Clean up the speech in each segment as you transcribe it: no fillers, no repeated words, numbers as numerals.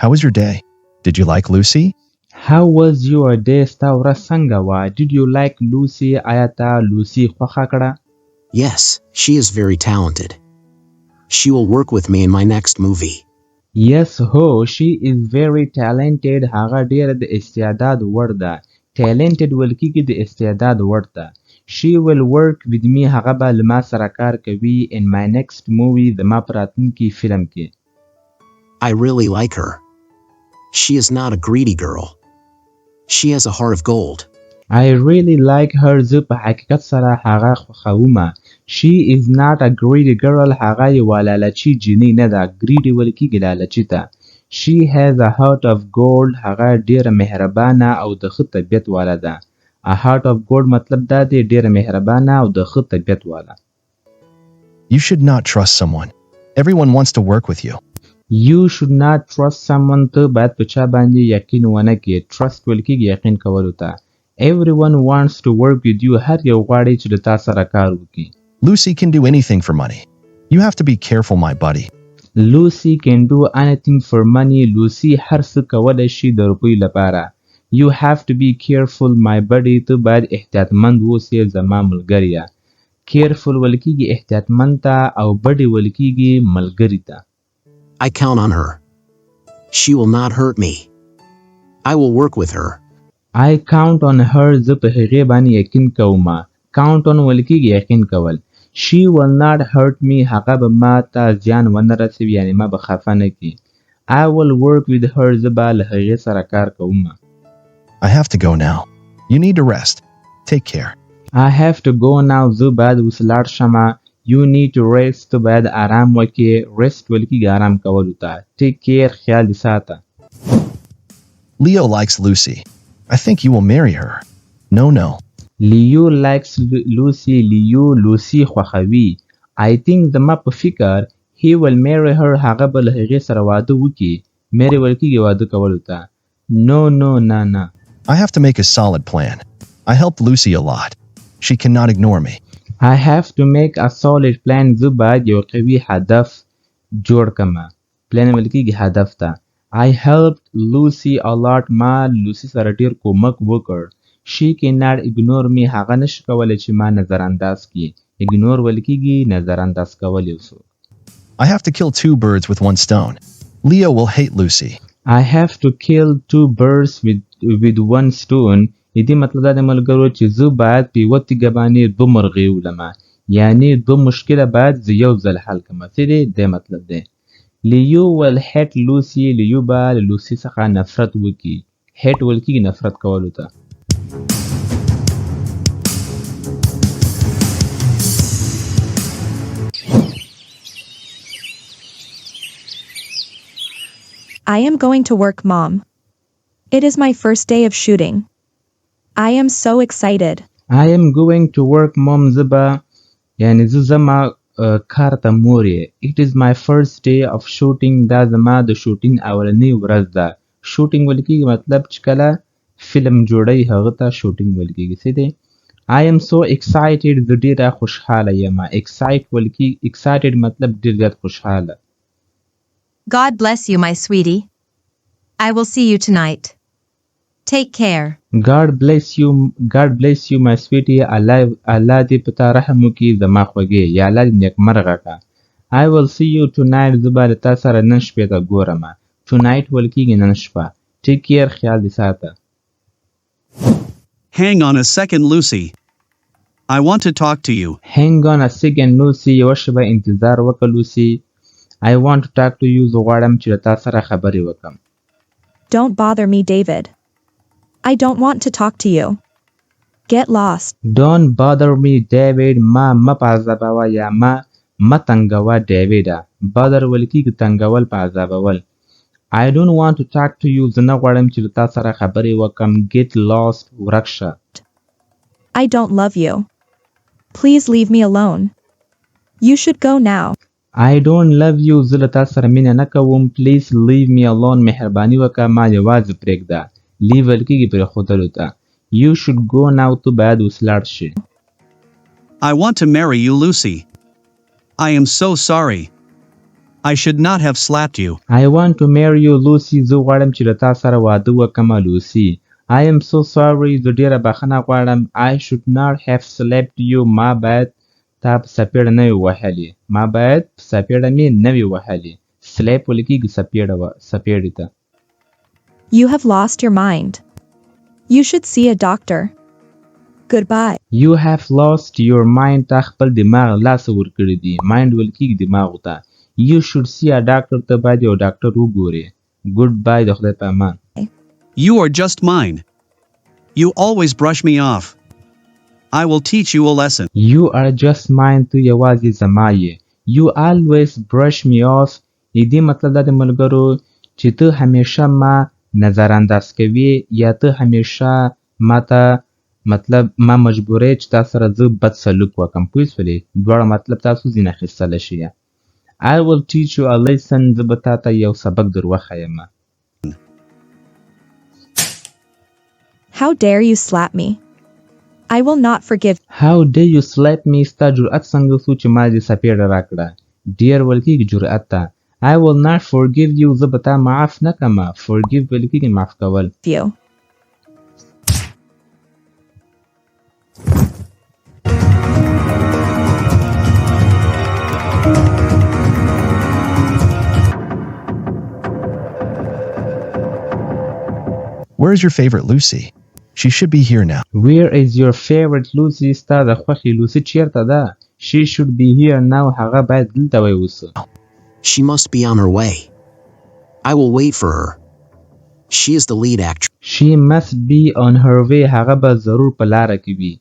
How was your day? Did you like Lucy? How was your day ستا ورځ څنګه وه Did you like Lucy آیا تا لوسی خوښه کړه Yes, she is very talented. She will work with me in my next movie. Yes ho she is very talented هغه ډیره د استعداد وړ ده talented ولکېږي د استعداد وړ ده She will work with me هغه به له ما سره کار کوي in my next movie زما په راتلونکي فلم کې I really like her. She is not a greedy girl. She has a heart of gold. I really like her زه په حقیقت سره هغه خوښومه She is not a greedy girl هغه یوه لالچي جینۍ نه ده greedy ولکېږي لالچي ته She has a heart of gold هغه ډیره مهربانه او د ښه طبیعت واله ده A heart of gold مطلب دا دی ډیره مهربانه او د ښه طبیعت واله You should not trust someone. Everyone wants to work with you. You should not trust someone ته باید په چا باندې یقین ونه کړې trust ولکېږي یقین کولو ته Everyone wants to work with you هر یو غواړي چې د تا سره کار وکړي Lucy can do anything for money. You have to be careful, my buddy. Lucy can do anything for money Lucy هر څه کولی شي د روپیو لپاره You have to be careful my buddy ته باید احتیاطمند اوسې زما ملګریه Careful ولکېږي احتیاطمند ته او buddy ولکېږي ملګري ته I count on her. She will not hurt me. I will work with her. I count on her زه په هغې باندې یقین کوم count on ولکېږي یقین کول She will not hurt me هغه به ما ته زیان ونه رسوي یعنې ما به خفه نه کړي I will work with her زه به له هغې سره کار کوم I have to go now. You need to rest. Take care. I have to go now زه باید اوس لاړ شمه You need to rest ته باید آرام وکړې rest ولکېږي آرام کولو ته Take care خیال دې ساته Leo likes Lucy. I think you will marry her. No. Leo likes Lucy Lucy خوښوي I think زما په فکر he will marry her هغه به له هغې سره واده وکړي marry ولکېږي واده کولو ته No نه I have to make a solid plan. I helped Lucy a lot. She cannot ignore me. I have to make a solid plan زه باید یو قوي هدف جوړ کړم plan ولکېږي هدف ته I helped Lucy a lot ما لوسی سره ډیر کومک وکړ She cannot ignore me هغه نشي کولی چې ما نظر انداز کړي ignore ولکېږي نظر انداز کول یو څوک I have to kill 2 birds with 1 stone. Leo will hate Lucy. I have to kill 2 birds with 1 stone دې مطلب دا د ملګرو چې زه باید په یوه تیږه باندې 2 مرغۍ ولمه یعنې 2 مشکله باید زه یو ځل حل کړم څه دی دې مطلب دی Leo will hate Lucy Leo به له لوسی څخه نفرت وکړي hate ولکېږي نفرت کولو ته I am going to work, Mom. It is my first day of shooting. I am so excited. I am going to work, Mom. زبا یعنی زه زما کار ته مور یې It is my first day of shooting دا زما د شوټینګ اولنۍ ورځ ده شوټینګ ولکېږي مطلب چې کله فلم جوړی هغه ته شوټینګ ولکېږي څه دی I am so excited زه ډېره خوشحاله یم excited مطلب ډېر زیات خوشحاله God bless you, my sweetie. I will see you tonight. Take care. God bless you, my sweetie. الله دې په تا رحم وکړي زما خوږې یا الله دې نیکمرغه کړه I will see you tonight زه به له تا سره نن شپې ته ګورم tonight ولکېږي نن شپه Take care خیال دې ساته Hang on a second, Lucy. I want to talk to you. Hang on a second, Lucy. یوه شېبه انتظار وکړه Lucy. I want to talk to you زه غواړم چې له تا سره خبرې وکړم Don't bother me, David. I don't want to talk to you. Get lost. Don't bother me, David. ما پعذابوه یا ما تنګوه David. Bother ولکېږي تنګول پعذابول I don't want to talk to you زه نه غواړم چې له تا سره خبرې وکړم Get lost ورک شه I don't love you. Please leave me alone. You should go now. I don't love you زه له تا سره مینه نه کوم Please leave me alone مهرباني وکړه ما یوازې پرېږده Leave ولکېږي پرېښودلو ته You should go now تو باید اوس لاړ شې I want to marry you, Lucy. I am so sorry. I should not have slapped you. I want to marry you Lucy زه غواړم چې له تا سره واده وکړم لوسی. I am so sorry زه ډیره بخښنه غواړم. I should not have slapped you ما باید تا په سپېړه نه وي وهلې. ما باید په سپېړه مې نه وي وهلې. slap ویل کېږي سپېړې ته. You have lost your mind. You should see a doctor. Goodbye. You have lost your mind تا خپل دماغ لاسه ورکړی دی. mind ویل کېږي دماغو ته. You should see a doctor ته باید یو ډاکټر وګورې. Goodbye د خدای په امان. You are just mine. You always brush me off. I will teach you a lesson. You are just mine ته یوازې زما یې. You always brush me off. دې مطلب دا د ملګرو چې ته همیشه ما نظر انداز کوي یا ته همیشه ماته مطلب ما مجبورې چې تا سره زه بد سلوک وکړم. پوه شولې؟ دواړه مطلب تاسو ځینې اخیستلی شي. I will teach you a lesson. زه به تا ته یو سبق در وښیم. How dare you slap me? I will not forgive. How dare you slap me? ستا جرأت څنګه سو چې ما دې سپېړه راکړه. Dare ویل کېږي جرأت ته. I will not forgive you. زه به تا معاف نه کړم. Forgive ویل کېږي معاف کول. You. Where is your favorite Lucy? She should be here now. Where is your favorite Lucy? ستا د خوښې لوسی چیرته ده؟ She should be here now. هغه باید دلته وای اوس. She must be on her way. I will wait for her. She is the lead actress. She must be on her way. هغه به ضرور په لاره کې وي.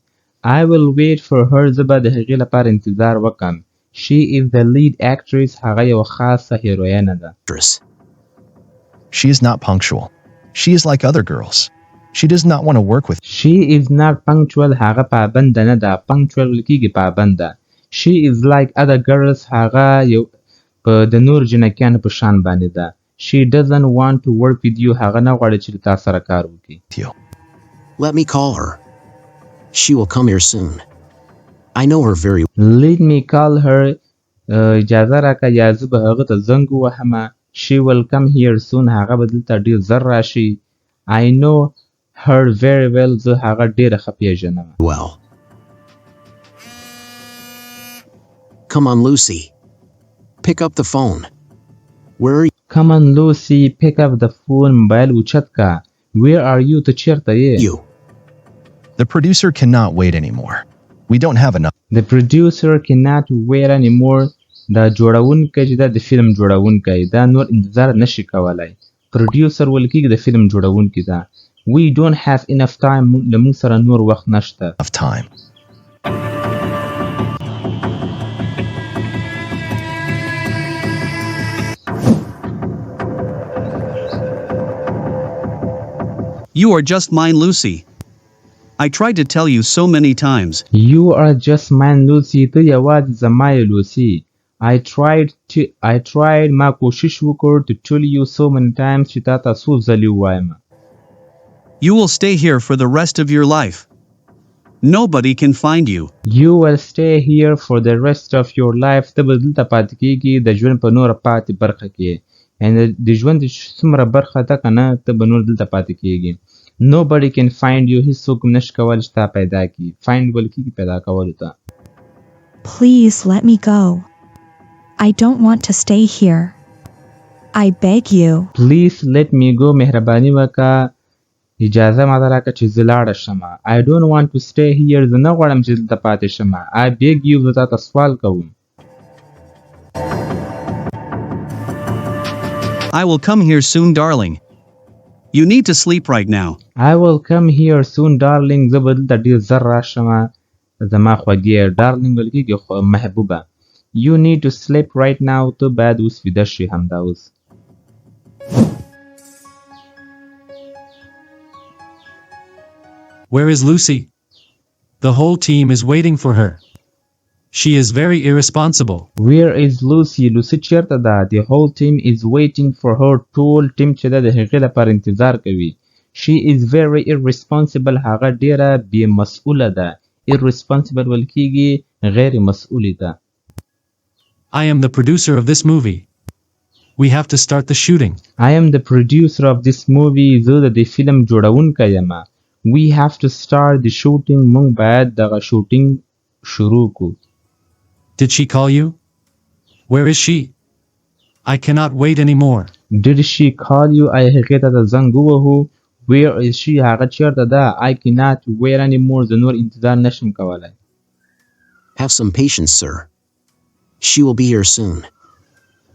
I will wait for her. زه به د هغې لپاره انتظار وکړم. She is the lead actress. هغه یو خاصه هیروینه ده. She is not punctual. She is like other girls. She does not want to work with. She is not punctual. هغه پابند نه ده. Punctual ویل کېږي پابند ده. She is like other girls. هغه یو د نور جنکیانو په شان باندې ده. She doesn't want to work with you. هغه نه غواړي چې تا سره کار وکړي. Let me call her. She will come here soon. I know her very well. Let me call her. اجازه راکړه یا زه به هغه ته زنګ ووهمه. She will come here soon. هغه به دلته ډېر زر راشي. I know her very well. زه هغه ډېره ښه پیژنم. Well. Come on, Lucy. Pick up the phone. Where are you? Come on, Lucy. Pick up the phone. موبایل اوچت کا. Where are you? ته چیرته یې؟ You. The producer cannot wait anymore. We don't have enough. The producer cannot wait anymore. دا جوړونکی چې دا د فلم جوړونکی دا نور انتظار نشي کولای. Producer ویل کېږي د فلم جوړونکی دا. We don't have enough time. له موږ سره نور وخت نشته. Of time. You are just mine, Lucy. I tried to tell you so many times. You are just mine, Lucy. ته یوازې زما یې لوسی. I tried ما کوشش وکړ to tell you so many times چې تا ته څو ځلې ووایم. You will stay here for the rest of your life. Nobody can find you. You will stay here for the rest of your life. ته به دلته پاتې کېږي د ژوند په نوره پاتې برخه کې. یعنې د ژوند څومره برخه ده که نه ته به نور دلته پاتې کېږي. Nobody can find you. هیڅوک نشي کولی چې تا پیدا کړي. Find ویل کېږي پیدا کولو ته. Please let me go. I don't want to stay here. I beg you. Please let me go. مهرباني وکړه اجازه ماته راکړه چې زه لاړه شم. I don't want to stay here. زه نه غواړم چې دلته پاتې شم. I beg you. زه تا ته سوال کوم. I will come here soon, darling. You need to sleep right now. I will come here soon, darling. زه به دلته ډېر زر راشم. زما خوږې darling ویل کېږي محبوبه. You need to sleep right now. ته باید اوس ویده شي همدا اوس. Where is Lucy? The whole team is waiting for her. She is very irresponsible. Where is Lucy? Lucy چیرته ده؟ The whole team is waiting for her. ټول ټیم چې ده د هغې لپاره انتظار کوي. She is very irresponsible. هغه ډېره بې مسؤله ده. Irresponsible ویل کېږي غیر مسؤلې ده. I am the producer of this movie. We have to start the shooting. I am the producer of this movie. زه د دې فلم جوړونکی یم. We have to start the shooting. موږ باید دغه شوټینګ شروع کو. Did she call you? Where is she? I cannot wait anymore. Did she call you? آیا هغې ته د زنګ ووهو. Where is she? هغه چیرته ده. I cannot wait anymore. زه نور انتظار نشم کولی. Have some patience, sir. She will be here soon.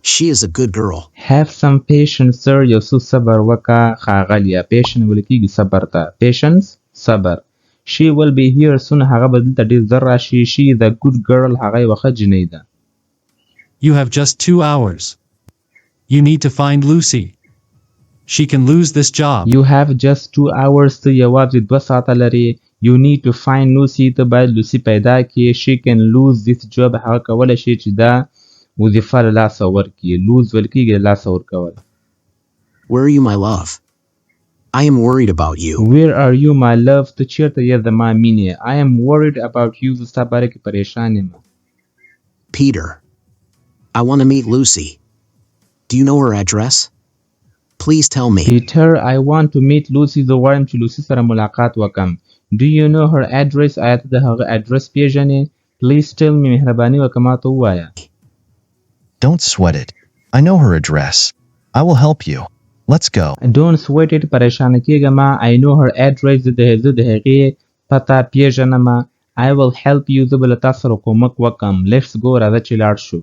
She is a good girl. Have some patience, sir. یو څه صبر وکړه ښاغلیه. Patience ویل کېږي صبر ته. Patience صبر. She will be here soon. هغه به دلته ډېر ژر راشي. She is a good girl. هغه یوه ښه جینۍ ده. You have just 2 hours. You need to find Lucy. She can lose this job. You have just 2 hours. ته یوازې 2 ساعته لري. You need to find Lucy. ته باید لوسی پیدا کړې. She can lose this job. هغه کولی شي چې دا وظیفه له لاسه ورکړي. lose ویل کېږي له لاسه ورکول. Where are you, my love? I am worried about you. Where are you, my love? ته چیرته یې زما مینې. I am worried about you. زه ستا باره کې پریشان یم. Peter, I want to meet Lucy. Do you know her address? Please tell me. Peter, I want to meet Lucy. زه غواړم چې لوسی سره ملاقات وکم. Do you know her address? آیا ته د هغه اډرس پیژنې؟ Please tell me. مهرباني وکړه ما ته ووایه. Don't sweat it. I know her address. I will help you. Let's go. Don't sweat it. پریشانه کېږه ما. I know her address. زه د هغې پته پیژنم. I will help you. زه به له تا سره کومک وکم. Let's go. راځه چې لاړ شو.